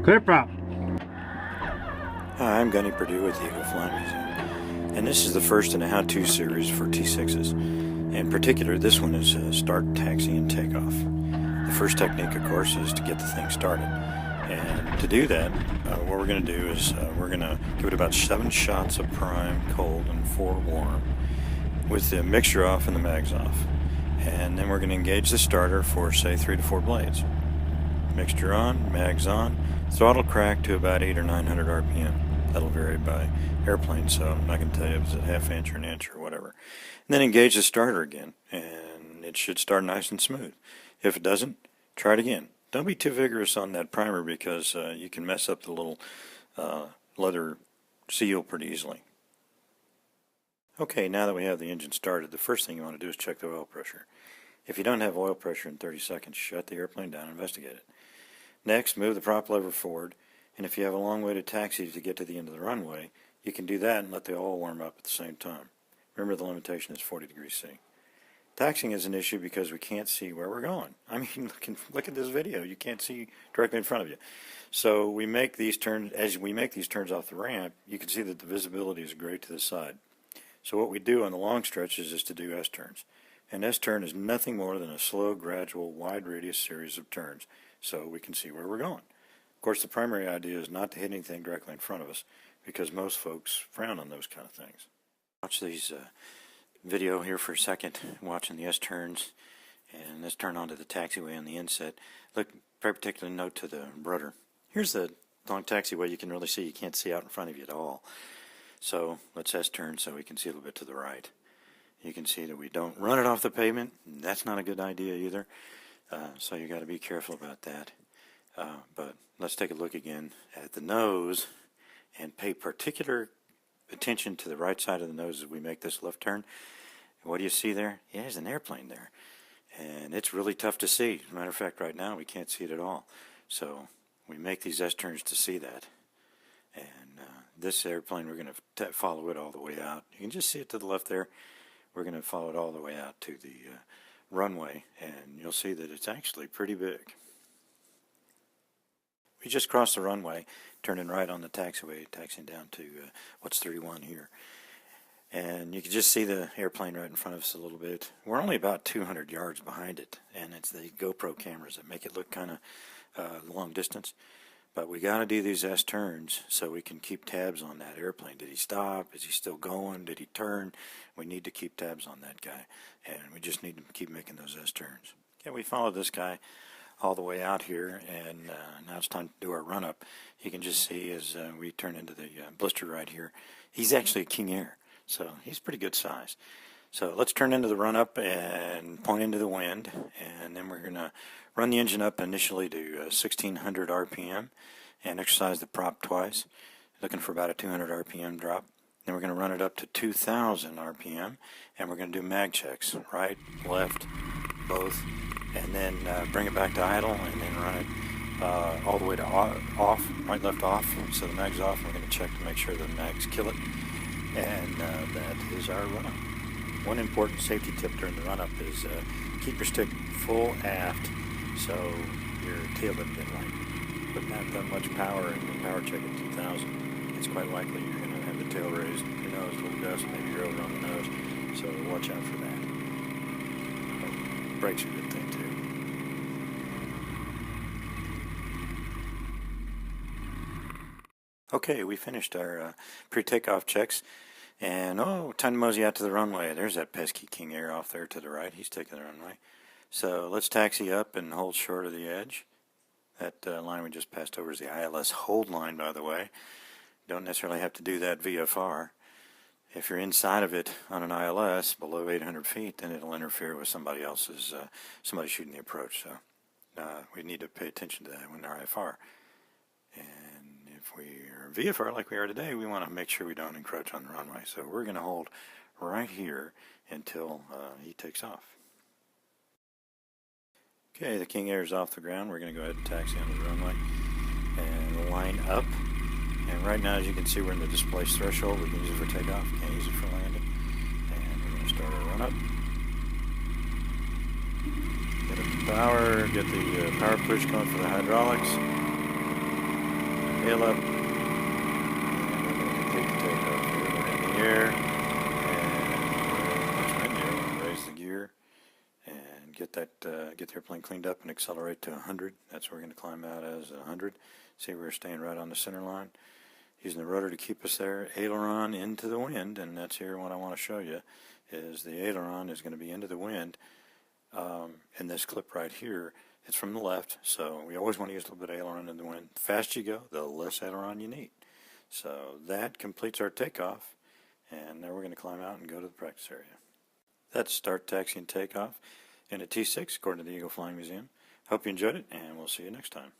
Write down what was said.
Clear prop. Hi, I'm Gunny Purdue with the Eagle Flying Museum, and this is the first in a how-to series for T6s. In particular, this one is start, taxi, and takeoff. The first technique, of course, is to get the thing started. And to do that, what we're going to do is we're going to give it about 7 shots of prime, cold, and 4 warm, with the mixture off and the mags off. And then we're going to engage the starter for, say, 3 to 4 blades. Mixture on, mags on, throttle crack to about 800 or 900 RPM. That'll vary by airplane, so I'm not going to tell you if it's a half inch or an inch or whatever. And then engage the starter again, and it should start nice and smooth. If it doesn't, try it again. Don't be too vigorous on that primer because you can mess up the little leather seal pretty easily. Okay, now that we have the engine started, the first thing you want to do is check the oil pressure. If you don't have oil pressure in 30 seconds, shut the airplane down and investigate it. Next, move the prop lever forward, and if you have a long way to taxi to get to the end of the runway, you can do that and let the oil warm up at the same time. Remember, the limitation is 40 degrees C. Taxiing is an issue because we can't see where we're going. I mean, look at this video. You can't see directly in front of you. So we make these turns, as we make these turns off the ramp, you can see that the visibility is great to the side. So what we do on the long stretches is to do S-turns. An S-turn is nothing more than a slow, gradual, wide radius series of turns, so we can see where we're going. Of course, the primary idea is not to hit anything directly in front of us, because most folks frown on those kind of things. Watch these video here for a second, watching the S-turns, and let's turn onto the taxiway on the inset. Look, very particular note to the rudder. Here's the long taxiway you can really see. You can't see out in front of you at all. So let's S-turn so we can see a little bit to the right. You can see that we don't run it off the pavement. That's not a good idea either. So you got to be careful about that. But let's take a look again at the nose and pay particular attention to the right side of the nose as we make this left turn. What do you see there? Yeah, there's an airplane there. And it's really tough to see. As a matter of fact, right now we can't see it at all. So we make these S-turns to see that. And this airplane, we're going to follow it all the way out. You can just see it to the left there. We're going to follow it all the way out to the runway, and you'll see that it's actually pretty big. We just crossed the runway, turning right on the taxiway, taxiing down to what's 31 here. And you can just see the airplane right in front of us a little bit. We're only about 200 yards behind it, and it's the GoPro cameras that make it look kind of long distance. But we got to do these S-turns so we can keep tabs on that airplane. Did he stop? Is he still going? Did he turn? We need to keep tabs on that guy, and we just need to keep making those S-turns. Okay, we followed this guy all the way out here, and now it's time to do our run-up. You can just see as we turn into the blister right here, he's actually a King Air, so he's pretty good size. So let's turn into the run-up and point into the wind, and then we're going to run the engine up initially to 1600 RPM and exercise the prop twice, looking for about a 200 RPM drop. Then we're going to run it up to 2000 RPM, and we're going to do mag checks, right, left, both, and then bring it back to idle, and then run it all the way to off, right, left, off. So the mag's off, and we're going to check to make sure the mags kill it, and that is our run-up. One important safety tip during the run-up is keep your stick full aft so your tail doesn't get light. Putting out that much power and the power check at 2000, it's quite likely you're going to have the tail raised. Who knows, a little dust, maybe you're over on the nose, so watch out for that. But brakes are a good thing too. Okay, we finished our pre-takeoff checks. And, time to mosey out to the runway. There's that pesky King Air off there to the right. He's taking the runway. So let's taxi up and hold short of the edge. That line we just passed over is the ILS hold line, by the way. Don't necessarily have to do that VFR. If you're inside of it on an ILS below 800 feet, then it'll interfere with somebody else's, somebody shooting the approach. So we need to pay attention to that when they're IFR. And if we are VFR like we are today, we want to make sure we don't encroach on the runway. So we're going to hold right here until he takes off. Okay, the King Air is off the ground. We're going to go ahead and taxi onto the runway and line up. And right now, as you can see, we're in the displaced threshold. We can use it for takeoff, can't use it for landing. And we're going to start our run-up. Get up the power, get the power push going for the hydraulics. Tail up. And we're going to complete the takeoff here. We're in the air. And once we're in the air, we'll raise the gear and get the airplane cleaned up and accelerate to 100. That's where we're going to climb out as 100. See, we're staying right on the center line. Using the rotor to keep us there, aileron into the wind, and that's here what I want to show you, is the aileron is going to be into the wind. In this clip right here, it's from the left, so we always want to use a little bit of aileron in the wind. The faster you go, the less aileron you need. So that completes our takeoff, and now we're going to climb out and go to the practice area. That's start, taxi, and takeoff in a T6 according to the Eagle Flying Museum. Hope you enjoyed it, and we'll see you next time.